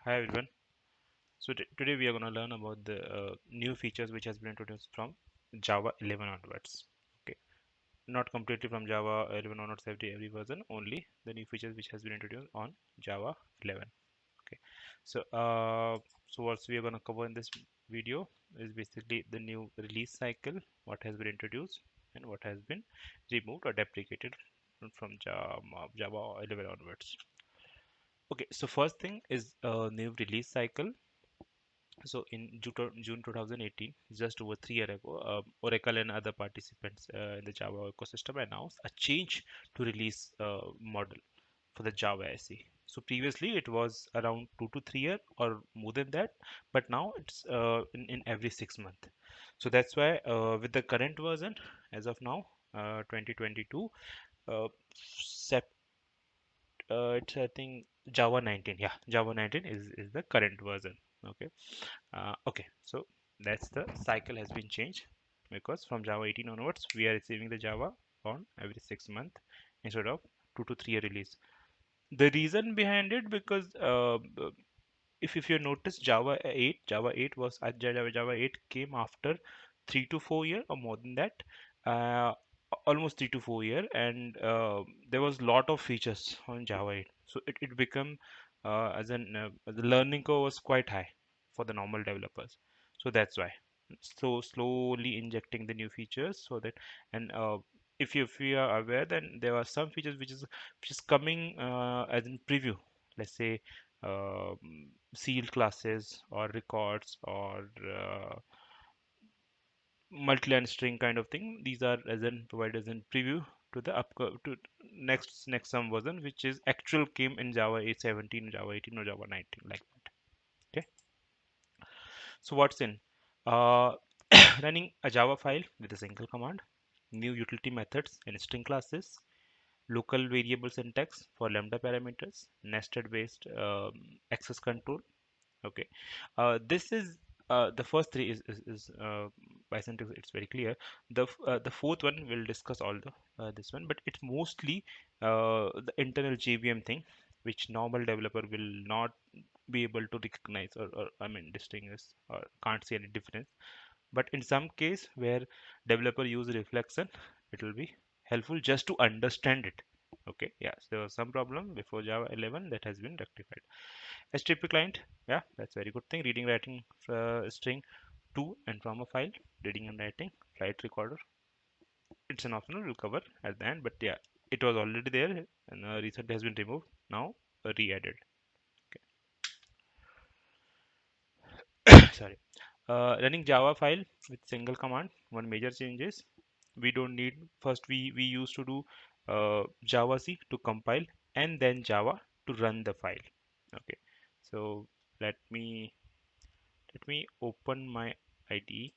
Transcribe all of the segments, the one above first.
Hi everyone. So today we are going to learn about the new features which has been introduced from Java 11 onwards. Okay, not completely from Java 11 onwards every version, only the new features which has been introduced on Java 11. Okay, so what we are going to cover in this video is basically the new release cycle, what has been introduced and what has been removed or deprecated from Java 11 onwards. Okay, so first thing is a new release cycle. So in June 2018, just over 3 years ago, Oracle and other participants in the Java ecosystem announced a change to release model for the Java SE. So previously it was around 2 to 3 years or more than that, but now it's in every 6 months. So that's why with the current version as of now, 2022, uh, sep it's I think Java 19. Yeah, Java 19 is the current version. Okay. Okay, so that's the cycle has been changed because from Java 18 onwards we are receiving the Java on every 6 months instead of 2 to 3 year release. The reason behind it because if you notice Java 8 was Java 8 came after 3 to 4 year or more than that, uh, almost 3 to 4 year, and there was lot of features on Java 8, so it become the learning curve was quite high for the normal developers, so that's why so slowly injecting the new features so that and if you are aware, then there are some features which is coming as in preview, let's say sealed classes or records or multi-line string kind of thing. These are as in provided as in preview to the to next some version, which is actual came in Java 8.17, Java 18 or Java 19 like that. Okay, so what's in uh, running a Java file with a single command, new utility methods and string classes, local variable syntax for lambda parameters, nested based access control. Okay, this is the first three is by syntax it's very clear. The fourth one we'll discuss all the this one, but it's mostly the internal JVM thing, which normal developer will not be able to recognize or I mean distinguish or can't see any difference. But in some case where developer use reflection, it will be helpful just to understand it. Okay, yeah, so there was some problem before Java 11 that has been rectified. HTTP client, yeah, that's a very good thing. Reading, writing string to and from a file, reading and writing, flight recorder. It's an optional, we'll cover at the end, but yeah, it was already there and recently has been removed. Now re-added. Okay. Sorry. Running Java file with single command. One major change is we don't need first we used to do Java C to compile and then Java to run the file. Okay, so let me let me open my IDE.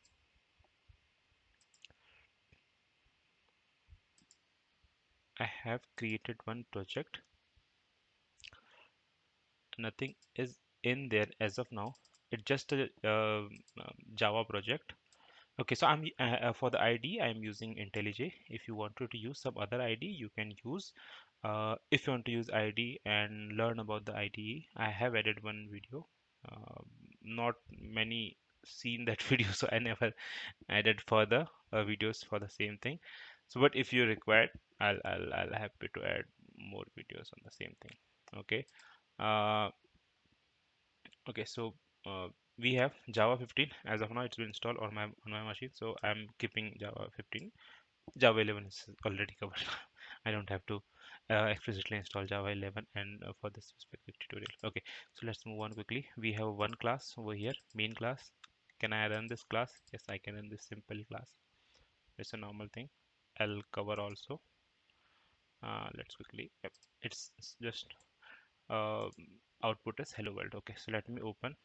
I have created one project. Nothing is in there as of now. It's just a Java project. Okay, so I'm for the ID I'm using IntelliJ. If you wanted to use some other ID, you can use. If you want to use ID and learn about the IDE, I have added one video. Uh, Not many seen that video, so I never added further videos for the same thing. So, but if you require, I'll happy to add more videos on the same thing. Okay. Uh, okay. So we have Java 15 as of now. It's been installed on my machine, so I'm keeping Java 15. Java 11 is already covered. I don't have to explicitly install Java 11 and for this specific tutorial. Okay, so let's move on quickly. We have one class over here, main class. Can I run this class? Yes, I can run this simple class. It's a normal thing. I'll cover also. Let's quickly. Yep. It's just uh, output is hello world. Okay, so let me open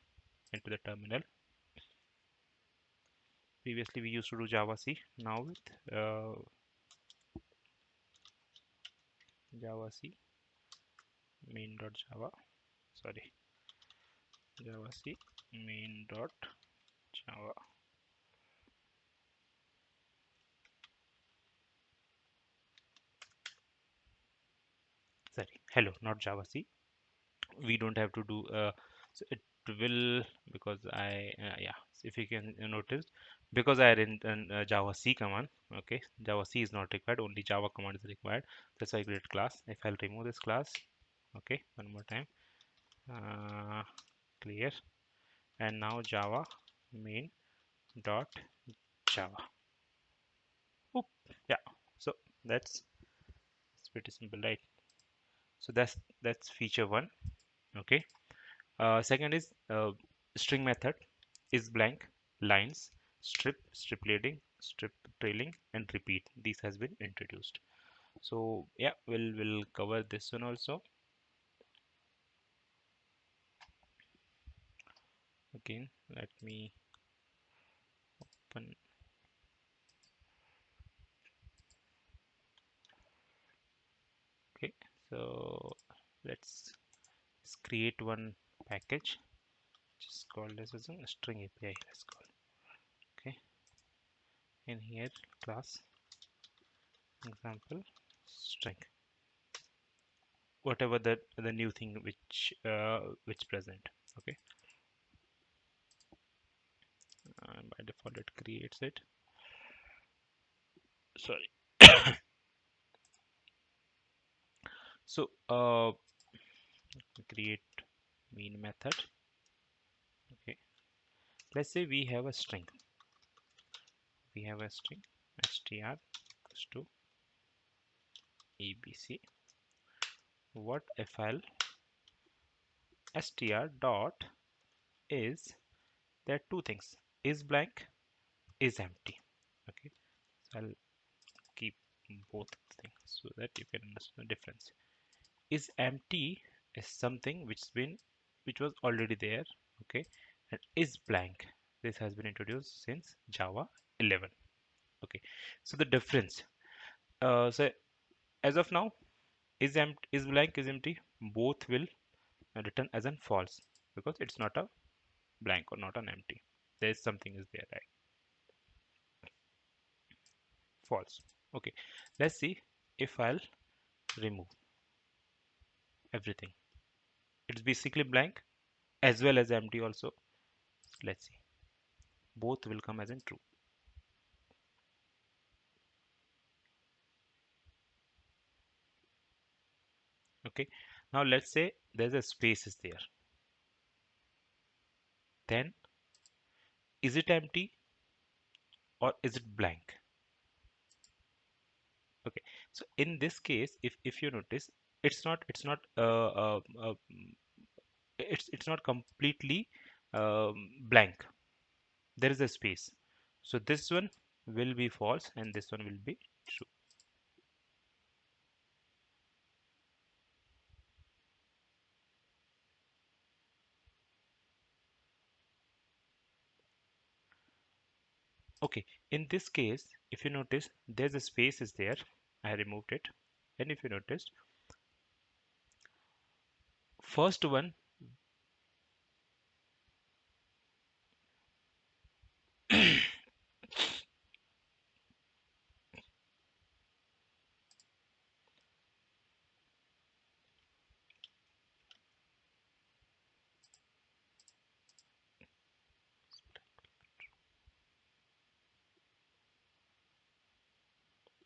into the terminal. Previously we used to do Java C. Now with Java C main.java. Sorry, Java C main.java. Sorry, hello, not Java C. We don't have to do So it will, because I yeah, so if you can notice, because I didn't Java C command. Okay, Java C is not required, only Java command is required. That's why I create class. If I'll remove this class, okay, one more time, clear, and now Java main dot Java. Oop, yeah. So that's it's pretty simple, right? So that's feature one. Okay. Second is string method is blank, lines, strip leading, strip trailing, and repeat. This has been introduced. So yeah, we'll cover this one also. Again, let me open. Okay, so let's create one package. Just call this as a string API. Let's call. Okay, in here class example string, whatever the new thing which present. Okay, by default it creates it. Sorry. So create main method. Okay, let's say we have a string. We have a string str equals to abc. What if I'll str dot is, there are two things, is blank, is empty. Okay, so I'll keep both things so that you can understand the difference. Is empty is something which was already there. Okay, and is blank, this has been introduced since Java 11. Okay, so the difference, so as of now, is blank, is empty, both will return as an false, because it's not a blank or not an empty, there's something is there, right? False. Okay, let's see if I'll remove everything. It's basically blank as well as empty also. Let's see, both will come as in true. Okay, now let's say there's a space is there, then is it empty or is it blank? Okay, so in this case, if you notice, it's not completely blank, there is a space, so this one will be false and this one will be true. Okay, in this case, if you notice, there's a space is there, I removed it, and if you noticed, first one.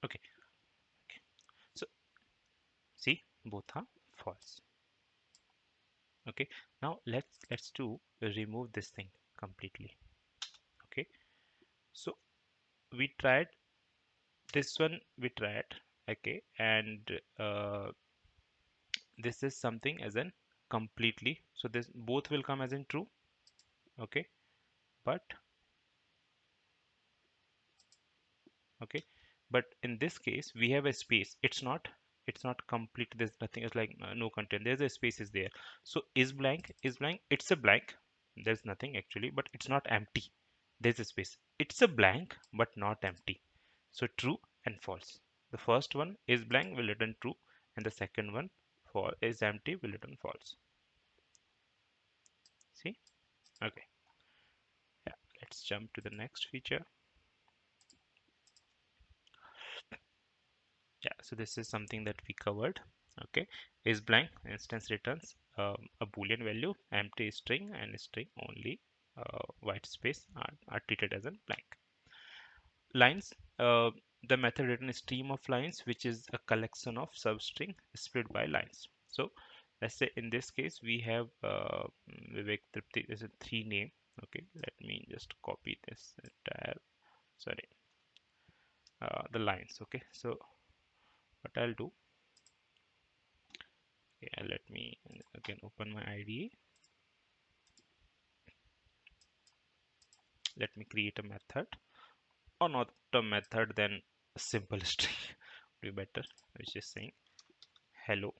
Okay, so see, both are false. Okay, now let's do remove this thing completely. Okay, so we tried this one, we tried. Okay, and this is something as in completely, so this both will come as in true. Okay, but okay, but in this case we have a space, it's not complete, there's nothing, it's like no content, there's a space is there. So is blank, it's a blank, there's nothing actually, but it's not empty, there's a space, it's a blank but not empty. So true and false, the first one is blank will return true, and the second one for is empty will return false. See? Okay, yeah, let's jump to the next feature. Yeah, so this is something that we covered. Okay, is blank instance returns a boolean value, empty string, and string only white space are treated as a blank. Lines, the method written stream of lines, which is a collection of substring split by lines. So let's say in this case we have Vivek Tripti is a 3 name. Okay, let me just copy this entire, sorry, the lines. Okay, so what I'll do, yeah, let me again open my IDE. Let me create a method, or not a method, then a simple string would be better, which is saying hello.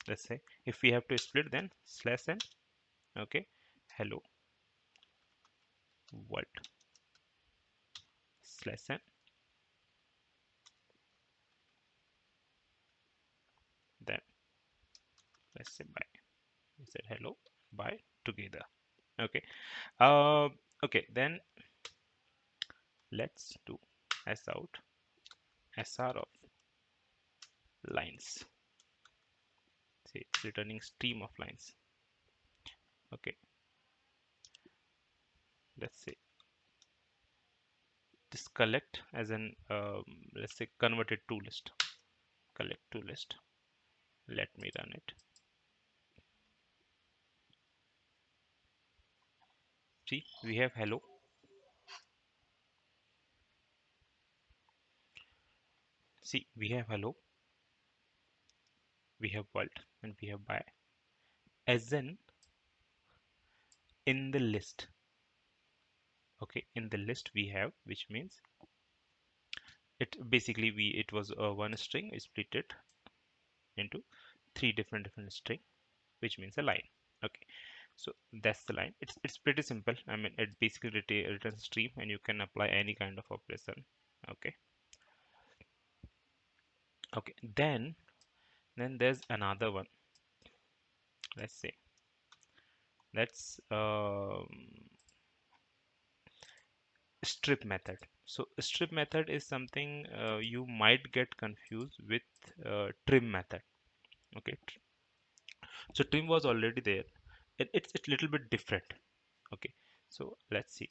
Let's say if we have to split, then slash n. Okay, hello world slash n, then let's say bye. We said hello bye together. Okay, uh okay, then let's do s out sr of lines. See, it's returning stream of lines. Okay, let's say this collect as an let's say converted to list, collect to list. Let me run it. See, we have hello. See, we have hello, we have world, and we have bye as in the list. Okay, in the list we have, which means it basically it was one string. We split it into three different string, which means a line. Okay, so that's the line. It's pretty simple. I mean, it basically returns stream, and you can apply any kind of operation. Okay, okay, then there's another one. Let's say let's strip method. So strip method is something you might get confused with trim method. Okay, so trim was already there. It's a little bit different. Okay, so let's see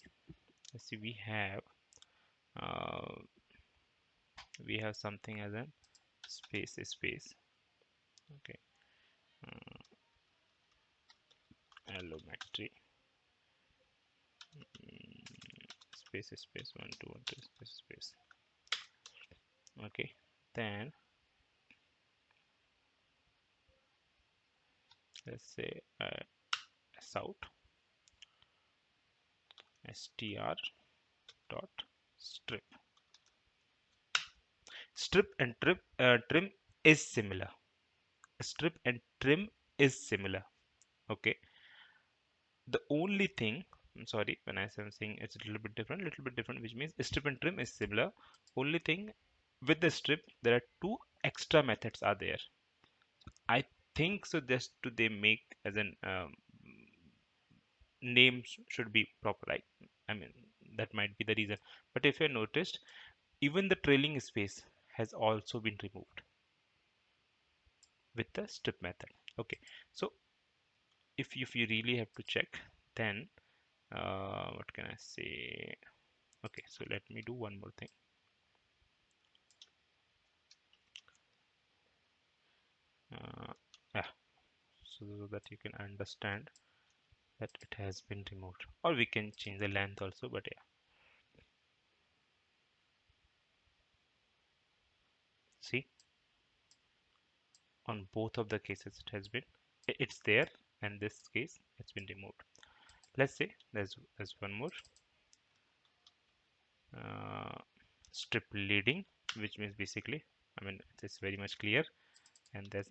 uh, we have something as a space. Okay, allometry, space 1 2 1 2 space. Okay, then let's say south str dot strip. Strip and trim is similar. Strip and trim is similar. Okay, the only thing, I'm sorry, when I say I'm saying it's a little bit different, which means strip and trim is similar. Only thing, with the strip there are two extra methods are there. I think so, just to they make as an names should be proper, right? I mean, that might be the reason. But if you noticed, even the trailing space has also been removed with the strip method. Okay, so if you really have to check, then what can I say? Okay, so let me do one more thing. Yeah, so that you can understand that it has been removed, or we can change the length also. But yeah, see, on both of the cases it has been, it's there, and this case it's been removed. Let's say there's one more uh, strip leading, which means basically, I mean, it's very much clear, and there's